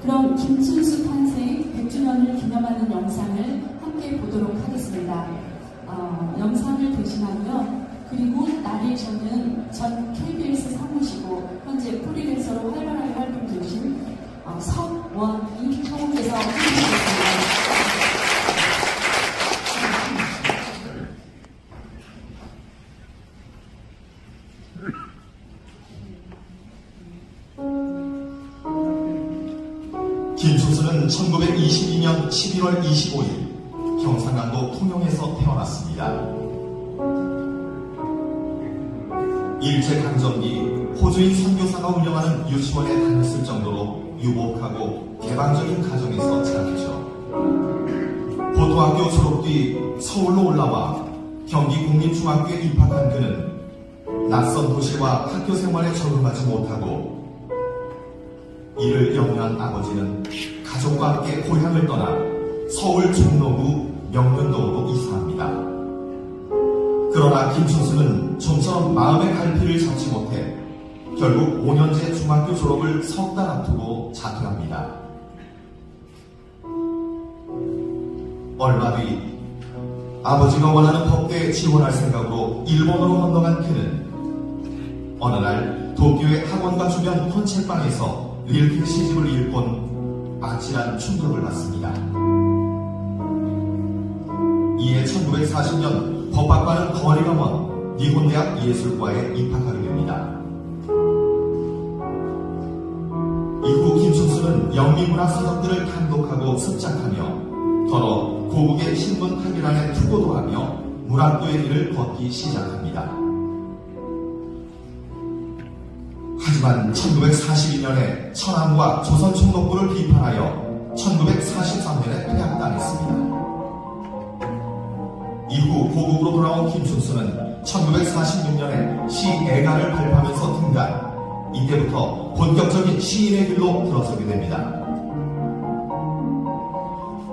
그럼 김춘수 탄생 100주년을 기념하는 영상을 함께 보도록 하겠습니다. 영상을 대신하고요. 그리고 나레이션은 전 KBS 사무시고 현재 프리랜서로 활발하게 활동 중이신 석원희 성우께서 해주시겠습니다. 김춘수는 1922년 11월 25일 경상남도 통영에서 태어났습니다. 일제강점기 호주인 선교사가 운영하는 유치원에 다녔을 정도로 유복하고 개방적인 가정에서 자랐죠. 고등학교 졸업 뒤 서울로 올라와 경기 국립중학교에 입학한 그는 낯선 도시와 학교 생활에 적응하지 못하고 이를 염려한 아버지는 가족과 함께 고향을 떠나 서울 종로구 명륜동으로 이사합니다. 그러나 김춘수는 좀처럼 마음의 갈피를 잡지 못해 결국 5년제 중학교 졸업을 석 달 앞두고 자퇴합니다. 얼마 뒤 아버지가 원하는 법대에 지원할 생각으로 일본으로 건너간 그는 어느 날 도쿄의 학원과 주변 헌책방에서 릴케 시집을 읽곤 아찔한 충격을 받습니다. 이에 1940년 법학과는 거리가 먼 니혼대학 예술과에 입학하게 됩니다. 이후 김춘수는 영미문학 서적들을 탐독하고 습작하며 더러 고국의 신문 판결안에 투고도 하며 문학도의 길을 걷기 시작합니다. 하지만 1942년에 천황과 조선총독부를 비판하여 1943년에 퇴학당했습니다. 이후 고국으로 돌아온 김춘수는 1946년에 시애가를 발표하면서 등단, 이때부터 본격적인 시인의 길로 들어서게 됩니다.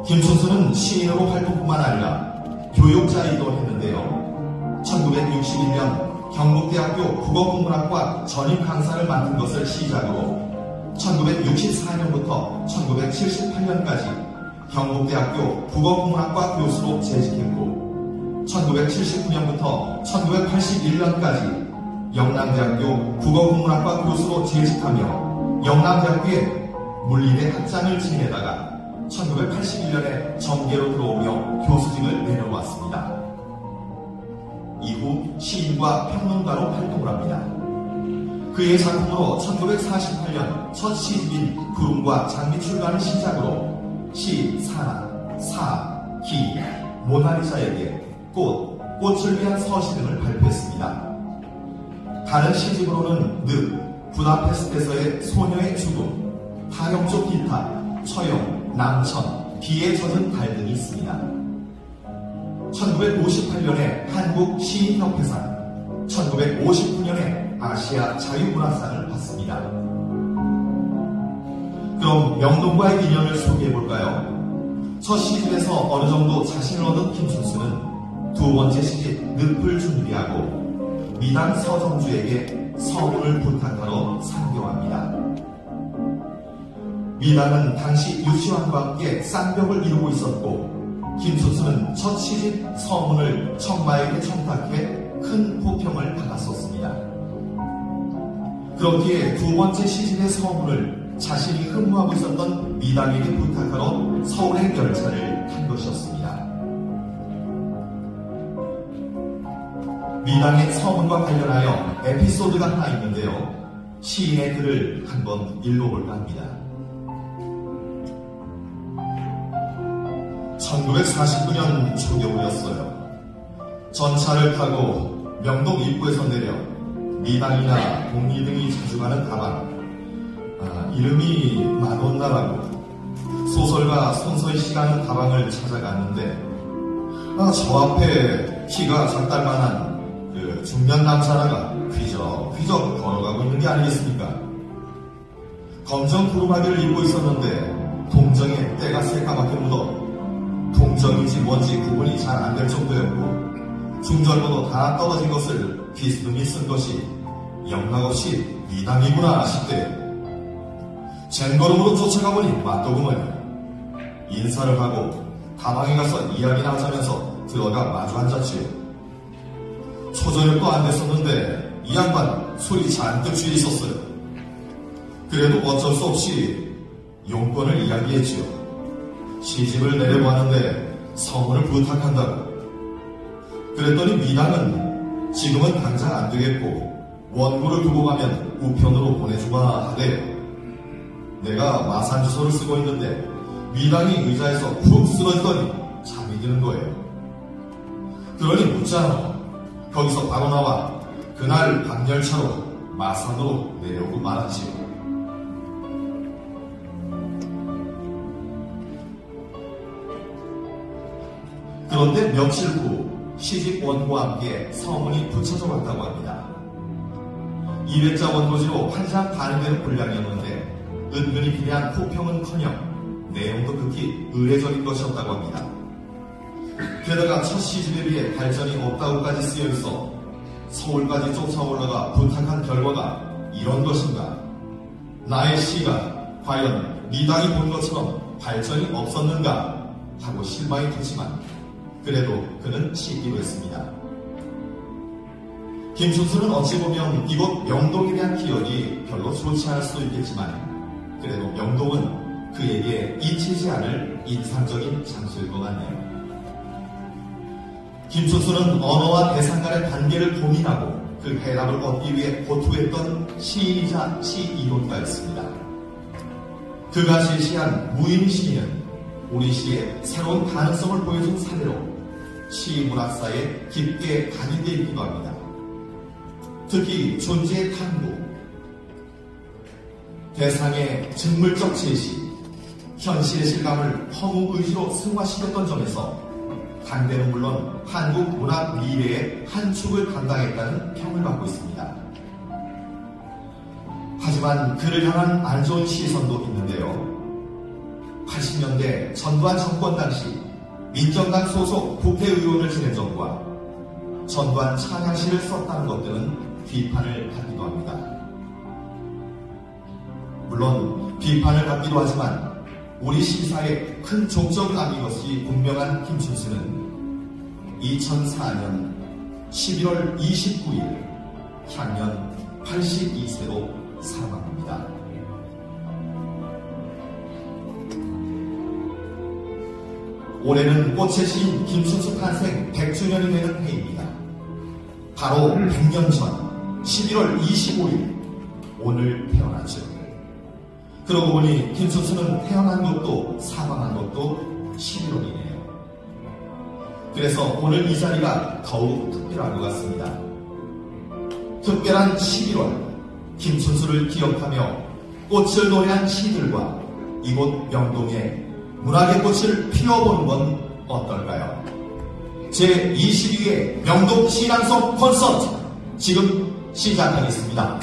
김춘수는 시인으로 활동뿐만 아니라 교육자이기도 했는데요. 1961년 경북대학교 국어국문학과 전임 강사를 맡은 것을 시작으로 1964년부터 1978년까지 경북대학교 국어국문학과 교수로 재직했고 1979년부터 1981년까지 영남대학교 국어국문학과 교수로 재직하며 영남대학교에 물리대 학장을 지내다가 1981년에 정계로 들어오며 교수직을 내려놓았습니다. 이후 시인과 평론가로 활동을 합니다. 그의 작품으로 1948년 첫 시집인 구름과 장미 출간을 시작으로 시, 사, 기, 모나리자에게 꽃을 위한 서시 등을 발표했습니다. 다른 시집으로는 늪, 부다페스트에서의 소녀의 죽음, 타영조 기타, 처용, 남천, 비에 젖은 달 등이 있습니다. 1958년에 한국 시인협회상, 1959년에 아시아 자유문화상을 받습니다. 그럼 명동과의 인연을 소개해볼까요? 첫 시집에서 어느 정도 자신을 얻은 김춘수는 두 번째 시집 늪을 준비하고 미당 서정주에게 서문을 부탁하러 상경합니다. 미당은 당시 유치원과 함께 쌍벽을 이루고 있었고 김춘수는 첫 시집 서문을 청마에게 청탁해 큰 호평을 받았었습니다. 그렇기에 두 번째 시집의 서문을 자신이 흠모하고 있었던 미당에게 부탁하러 서울의 열차를 탄 것이었습니다. 미당의 서문과 관련하여 에피소드가 하나 있는데요. 시인의 글을 한번 읽어볼까 합니다. 1949년 초겨울이었어요. 전차를 타고 명동 입구에서 내려 미당이나 동리 등이 자주 가는 다방, 이름이 마돈나라고 소설가 손서희 씨가 하는 다방을 찾아갔는데 저 앞에 키가 작달만한 그 중년 남자 하나가 휘적휘적 걸어가고 있는 게 아니겠습니까? 검정 구루마기를 입고 있었는데 동정에 때가 새까맣게 묻어 동정인지 뭔지 구분이 잘 안 될 정도였고 중절모도 다 떨어진 것을 비스듬히 쓴 것이 영락없이 미당이구나 싶대. 쟁걸음으로 쫓아가보니 맞더구먼. 인사를 하고 다방에 가서 이야기나 하자면서 들어가 마주 앉았지요. 초저녁도 안 됐었는데 이 양반 술이 잔뜩 취해 있었어요. 그래도 어쩔 수 없이 용건을 이야기했지요. 시집을 내려고 하는데 서문을 부탁한다고. 그랬더니 미당은 지금은 당장 안 되겠고 원고를 두고 가면 우편으로 보내주마 하대요. 내가 마산 주소를 쓰고 있는데 미당이 의자에서 푹 쓰러지더니 잠이 드는 거예요. 그러니 묻잖아. 거기서 바로 나와 그날 밤열차로 마산으로 내려오고 말았지요. 그런데 며칠 후 시집 원고와 함께 서문이 붙여져 왔다고 합니다. 200자 원고지로 한 장 반 되는 분량이었는데 은근히 기대한 호평은커녕 내용도 극히 의례적인 것이었다고 합니다. 게다가 첫 시집에 비해 발전이 없다고까지 쓰여있어 서울까지 쫓아올라가 부탁한 결과가 이런 것인가? 나의 시가 과연 미당이 본 것처럼 발전이 없었는가? 하고 실망이 됐지만 그래도 그는 씻기로 했습니다. 김춘수는 어찌 보면 이곳 명동에 대한 기억이 별로 좋지 않을 수도 있겠지만 그래도 명동은 그에게 잊히지 않을 인상적인 장소일 것 같네요. 김춘수는 언어와 대상 간의 관계를 고민하고 그 해답을 얻기 위해 고투했던 시인이자 시이론가였습니다. 그가 제시한 무인 시인은 우리 시의 새로운 가능성을 보여준 사례로 시 문학사에 깊게 각인되어 있기도 합니다. 특히 존재의 탐구, 대상의 직물적 제시, 현실의 실감을 허무 의지로 승화시켰던 점에서 당대는 물론 한국 문학 미래의 한 축을 담당했다는 평을 받고 있습니다. 하지만 그를 향한 안 좋은 시선도 있는데요. 80년대 전두환 정권 당시 민정당 소속 국회의원을 지낸 점과 전두환 찬양시를 썼다는 것들은 비판을 받기도 합니다. 물론 비판을 받기도 하지만 우리 시사에 큰 족적을 남긴 것이 분명한 김춘수는 2004년 11월 29일 향년 82세로 사망합니다. 올해는 꽃의 시인 김춘수 탄생 100주년이 되는 해입니다. 바로 100년 전 11월 25일 오늘 태어났죠. 그러고 보니 김춘수는 태어난 것도 사망한 것도 11월이네요. 그래서 오늘 이 자리가 더욱 특별한 것 같습니다. 특별한 11월 김춘수를 기억하며 꽃을 노래한 시들과 이곳 명동에 문학의 꽃을 피워보는 건 어떨까요? 제22회 명동 시인왕송 콘서트 지금 시작하겠습니다.